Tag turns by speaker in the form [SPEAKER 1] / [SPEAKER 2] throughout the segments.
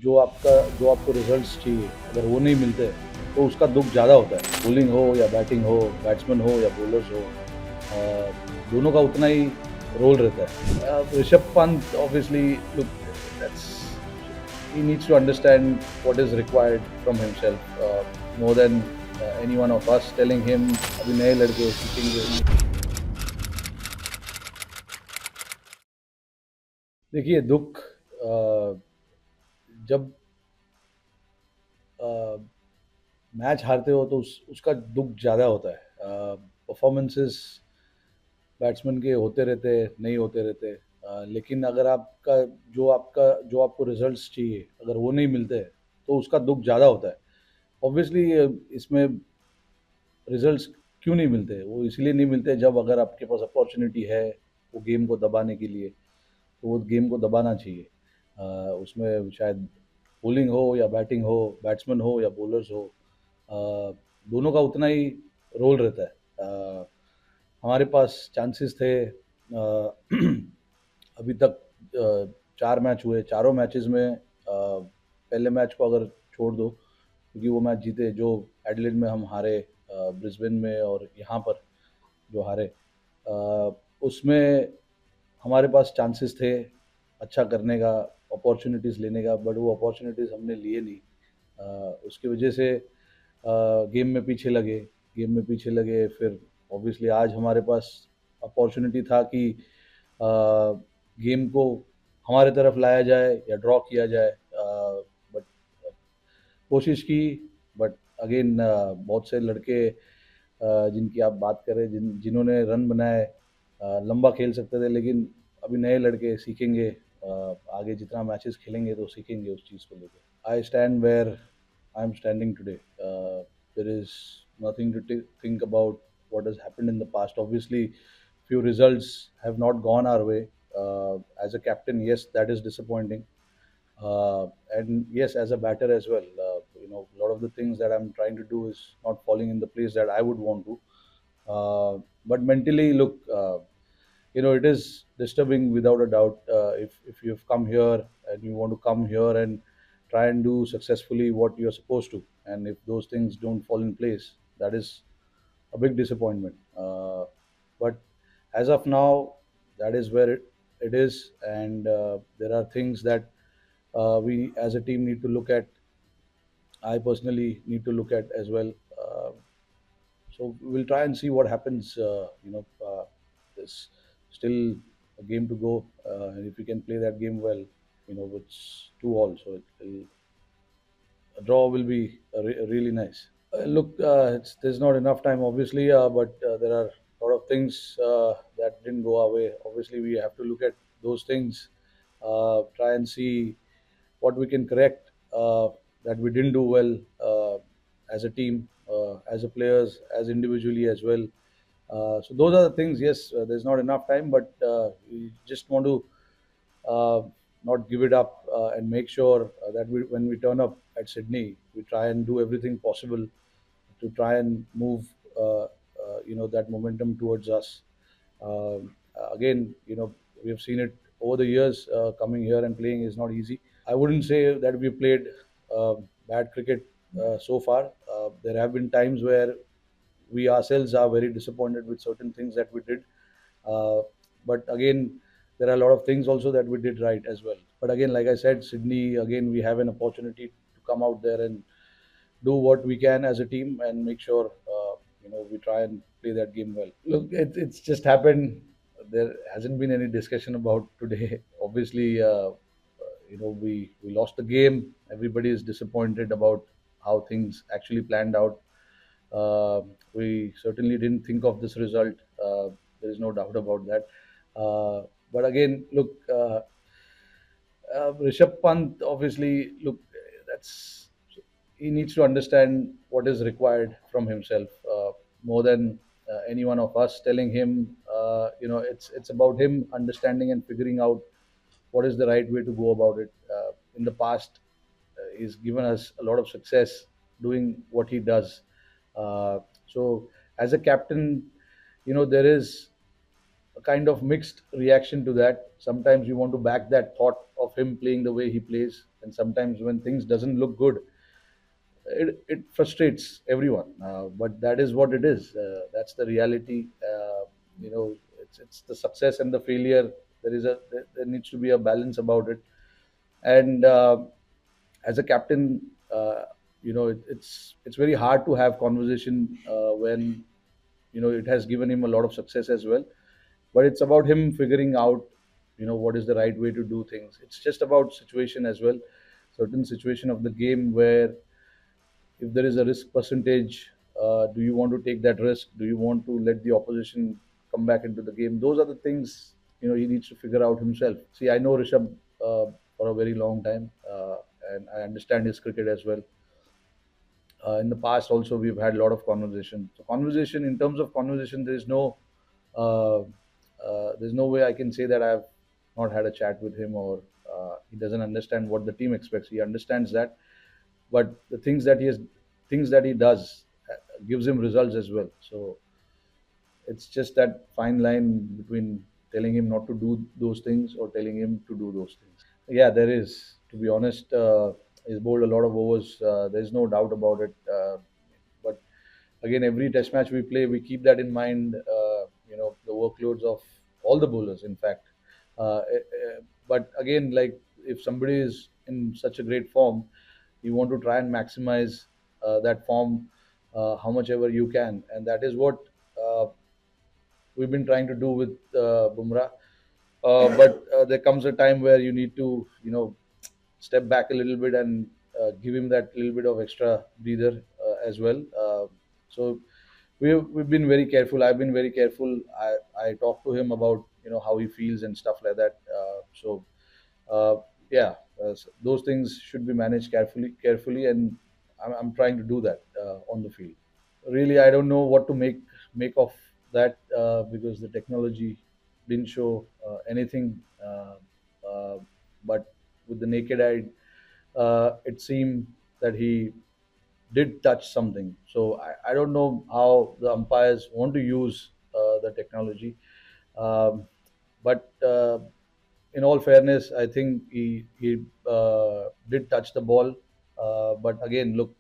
[SPEAKER 1] जो आपको रिजल्ट्स चाहिए अगर वो नहीं मिलते तो उसका दुख ज़्यादा होता है। बॉलिंग हो या बैटिंग हो, बैट्समैन हो या बॉलर्स हो, दोनों का उतना ही रोल रहता है। Rishabh Pant obviously look that's he needs to understand what is required from himself more than any one of us telling him अभी नए लड़के सीखेंगे। देखिए दुख जब मैच हारते हो तो उसका दुख ज़्यादा होता है। परफॉर्मेंसेस बैट्समैन के होते रहते नहीं होते रहते, लेकिन अगर जो आपको रिजल्ट्स चाहिए अगर वो नहीं मिलते तो उसका दुख ज़्यादा होता है। ऑब्वियसली इसमें रिजल्ट्स क्यों नहीं मिलते, वो इसलिए नहीं मिलते जब अगर आपके पास अपॉर्चुनिटी है वो गेम को दबाने के लिए तो वो गेम को दबाना चाहिए। उसमें शायद बॉलिंग हो या बैटिंग हो, बैट्समैन हो या बॉलर्स हो, दोनों का उतना ही रोल रहता है। हमारे पास चांसेस थे। अभी तक 4 मैच हुए, चारों मैचेस में पहले मैच को अगर छोड़ दो क्योंकि वो मैच जीते जो एडिलेड में हम हारे, ब्रिस्बेन में और यहाँ पर जो हारे, उसमें हमारे पास चांसेस थे अच्छा करने का, अपॉर्चुनिटीज़ लेने का, बट वो अपॉर्चुनिटीज़ हमने लिए नहीं। उसकी वजह से गेम में पीछे लगे। फिर ऑब्वियसली आज हमारे पास अपॉर्चुनिटी था कि गेम को हमारे तरफ लाया जाए या ड्रॉ किया जाए, बट कोशिश की। बट अगेन बहुत से लड़के जिनकी आप बात करें, जिन्होंने रन बनाए, लंबा खेल सकते थे, लेकिन अभी नए लड़के सीखेंगे, आगे जितना मैचेस खेलेंगे तो सीखेंगे उस चीज़ को लेकर। I stand where I'm standing today. There is nothing to think about what has happened in the past. Obviously, few results have not gone our way. As a captain, yes, that is disappointing. And yes, as a batter as well, a lot of the things that I'm trying to do is not falling in the place that I would want to. But mentally, look, it is disturbing without a doubt. If you've come here and you want to come here and try and do successfully what you're supposed to, and if those things don't fall in place, that is a big disappointment. But as of now, that is where it is, and there are things that we as a team need to look at. I personally need to look at as well. So we'll try and see what happens. There's still a game to go, and if we can play that game well, it's 2-all. So a draw will be really nice. Look, there's not enough time, obviously, but there are a lot of things that didn't go our way. Obviously, we have to look at those things, try and see what we can correct that we didn't do well as a team, as a players, as individually as well. So those are the things. Yes, there's not enough time, but we just want to uh, not give it up and make sure that when we turn up at Sydney, we try and do everything possible to try and move that momentum towards us. Again, we have seen it over the years. Coming here and playing is not easy. I wouldn't say that we played uh, bad cricket so far. There have been times where we ourselves are very disappointed with certain things that we did. Uh, but again, there are a lot of things also that we did right as well. But again, like I said, Sydney, again, we have an opportunity to come out there and do what we can as a team and make sure we try and play that game well. Look, it's just happened. There hasn't been any discussion about today. Obviously, we lost the game. Everybody is disappointed about how things actually planned out. Uh, we certainly didn't think of this result. There is no doubt about that. But again, look, Rishabh Pant, obviously, look, that's he needs to understand what is required from himself more than any one of us telling him. It's about him understanding and figuring out what is the right way to go about it. In the past, he's given us a lot of success doing what he does. So, as a captain, there is a kind of mixed reaction to that. Sometimes you want to back that thought of him playing the way he plays, and sometimes when things doesn't look good, it frustrates everyone. But that is what it is. That's the reality. It's the success and the failure. There needs to be a balance about it. And as a captain, it's very hard to have conversation when it has given him a lot of success as well. But it's about him figuring out what is the right way to do things. It's just about situation as well. Certain situation of the game where if there is a risk percentage, do you want to take that risk? Do you want to let the opposition come back into the game? Those are the things he needs to figure out himself. See, I know Rishabh for a very long time, and I understand his cricket as well. In the past also we've had a lot of conversation. So conversation, in terms of conversation, uh, there's no way I can say that I've not had a chat with him, or he doesn't understand what the team expects. He understands that, but the things that he does gives him results as well. So it's just that fine line between telling him not to do those things or telling him to do those things. Yeah, there is. To be honest, he's bowled a lot of overs. There's no doubt about it. But again, every test match we play, we keep that in mind. The workloads of all the bowlers, in fact. But again, like, if somebody is in such a great form, you want to try and maximize that form how much ever you can, and that is what uh, we've been trying to do with Bumrah. But there comes a time where you need to, step back a little bit and give him that little bit of extra breather as well. So we've been very careful. I've been very careful. I talk to him about how he feels and stuff like that. Uh, yeah, those things should be managed carefully, and I'm trying to do that on the field. Really, I don't know what to make of that because the technology didn't show anything. Uh, but with the naked eye, it seemed that he did touch something. So I don't know how the umpires want to use the technology. Um, but in all fairness, I think he did touch the ball. But again, look,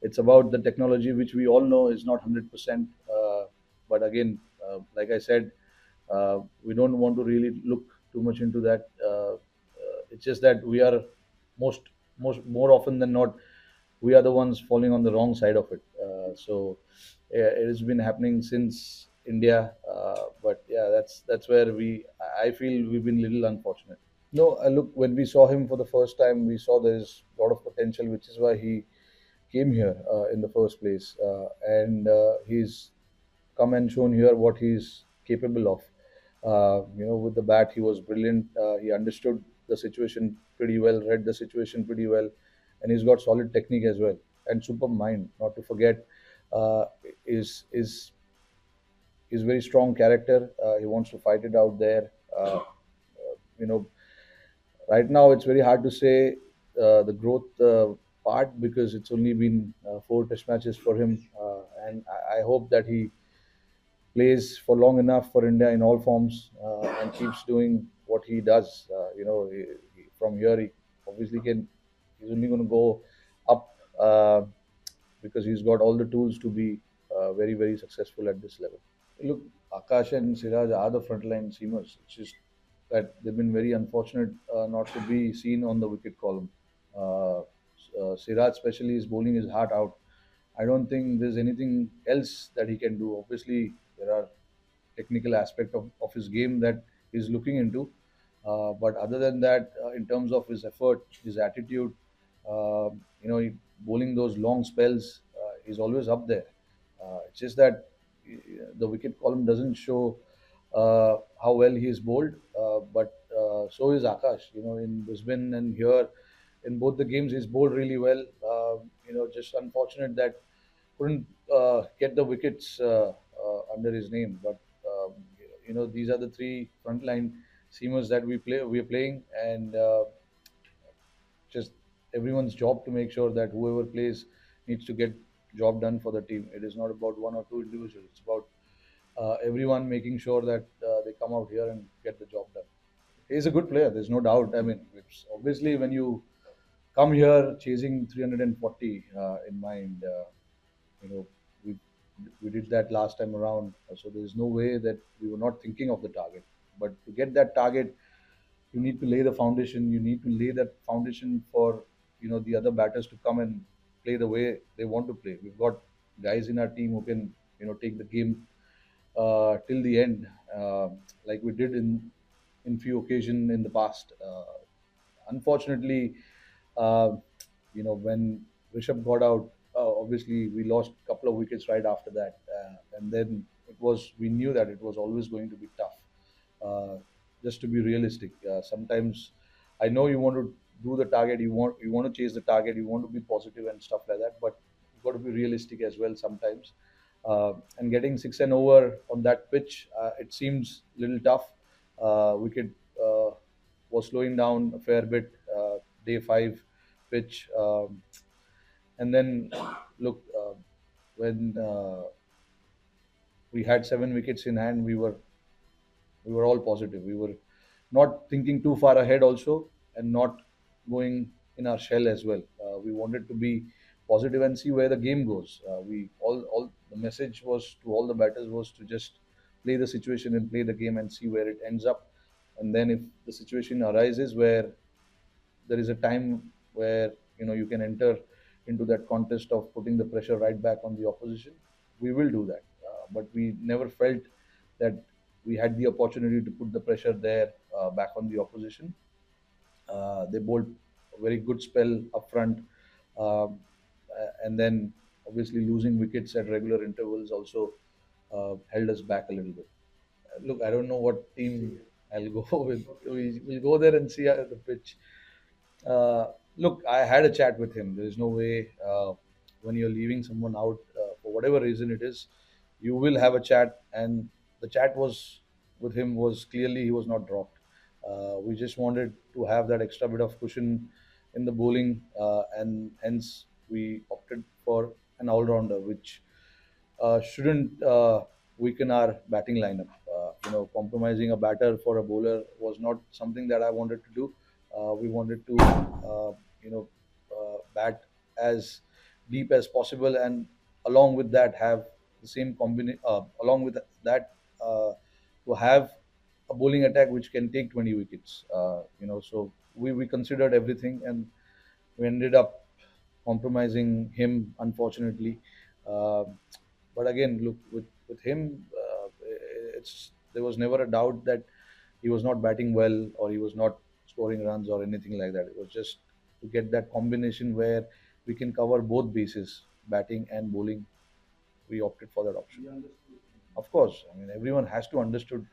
[SPEAKER 1] it's about the technology, which we all know is not 100%. But again, like I said, we don't want to really look too much into that. It's just that we are most more often than not, we are the ones falling on the wrong side of it. So yeah, it has been happening since India. But yeah, that's where I feel we've been a little unfortunate. No, look, when we saw him for the first time, we saw there's a lot of potential, which is why he came here in the first place, and he's come and shown here what he's capable of. With the bat, he was brilliant. He understood the situation pretty well, read the situation pretty well, and he's got solid technique as well, and superb mind. Not to forget, uh, is very strong character. He wants to fight it out there. You know, right now it's very hard to say the growth part, because it's only been four test matches for him, and I hope that he plays for long enough for India in all forms and keeps doing what he does. From here, he obviously can. He's only going to go up because he's got all the tools to be very, very successful at this level. Look, Akash and Siraj are the frontline seamers. It's just that they've been very unfortunate not to be seen on the wicket column. Siraj, especially, is bowling his heart out. I don't think there's anything else that he can do. Obviously, there are technical aspect of his game that he's looking into. But other than that, in terms of his effort, his attitude, bowling those long spells, he's always up there. It's just that the wicket column doesn't show how well he is bowled, but so is Akash. In Brisbane and here, in both the games, he's bowled really well. Just unfortunate that couldn't get the wickets under his name. But these are the three frontline seamers that we are playing, and just everyone's job to make sure that whoever plays needs to get job done for the team. It is not about one or two individuals. It's about everyone making sure that they come out here and get the job done. He's a good player. There's no doubt. I mean, it's obviously when you come here chasing 340 in mind, you know, we we did that last time around. So there's no way that we were not thinking of the target. But to get that target, you need to lay the foundation. You need to lay that foundation for the other batters to come and play the way they want to play. We've got guys in our team who can take the game till the end, like we did in few occasion in the past. Unfortunately, uh, when Rishabh got out, obviously we lost a couple of wickets right after that, and then we knew that it was always going to be tough. Uh, just to be realistic, sometimes I know you want to do the target, you want to chase the target, you want to be positive and stuff like that, but you've got to be realistic as well sometimes. And getting six and over on that pitch, it seems a little tough. Wicket was slowing down a fair bit. Day five pitch, and then look, when we had seven wickets in hand, we were all positive. We were not thinking too far ahead also, and not going in our shell as well. We wanted to be positive and see where the game goes. We all the message was to all the batters was to just play the situation and play the game and see where it ends up. And then if the situation arises where there is a time where you can enter into that contest of putting the pressure right back on the opposition, we will do that. But we never felt that we had the opportunity to put the pressure there, back on the opposition. They bowled a very good spell up front, um, and then obviously losing wickets at regular intervals also held us back a little bit. Look, I don't know what team I'll go with. We'll go there and see the pitch. Look, I had a chat with him. There is no way, when you're leaving someone out, for whatever reason it is, you will have a chat. And the chat was with him was clearly he was not dropped. We just wanted to have that extra bit of cushion in the bowling, and hence we opted for an all-rounder, which shouldn't weaken our batting lineup. Compromising a batter for a bowler was not something that I wanted to do. We wanted to, bat as deep as possible, and along with that, have the same combination. Along with that, to have a bowling attack which can take 20 wickets. So we considered everything, and we ended up compromising him, unfortunately. Uh, but again, look, with him, it's there was never a doubt that he was not batting well, or he was not scoring runs or anything like that. It was just to get that combination where we can cover both bases, batting and bowling. We opted for that option. Of course, I mean everyone has to understood.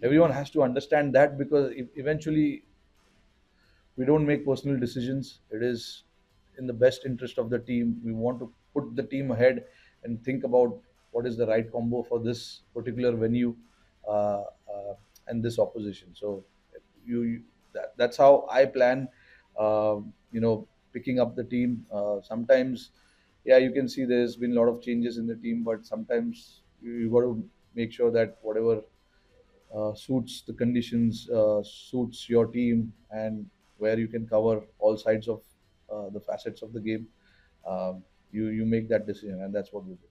[SPEAKER 1] Everyone has to understand that, because eventually we don't make personal decisions. It is in the best interest of the team. We want to put the team ahead and think about what is the right combo for this particular venue, uh, uh, and this opposition. So that's how I plan. Picking up the team. Sometimes, yeah, you can see there's been a lot of changes in the team, but sometimes you got to make sure that whatever suits the conditions, suits your team, and where you can cover all sides of the facets of the game. You make that decision, and that's what we did.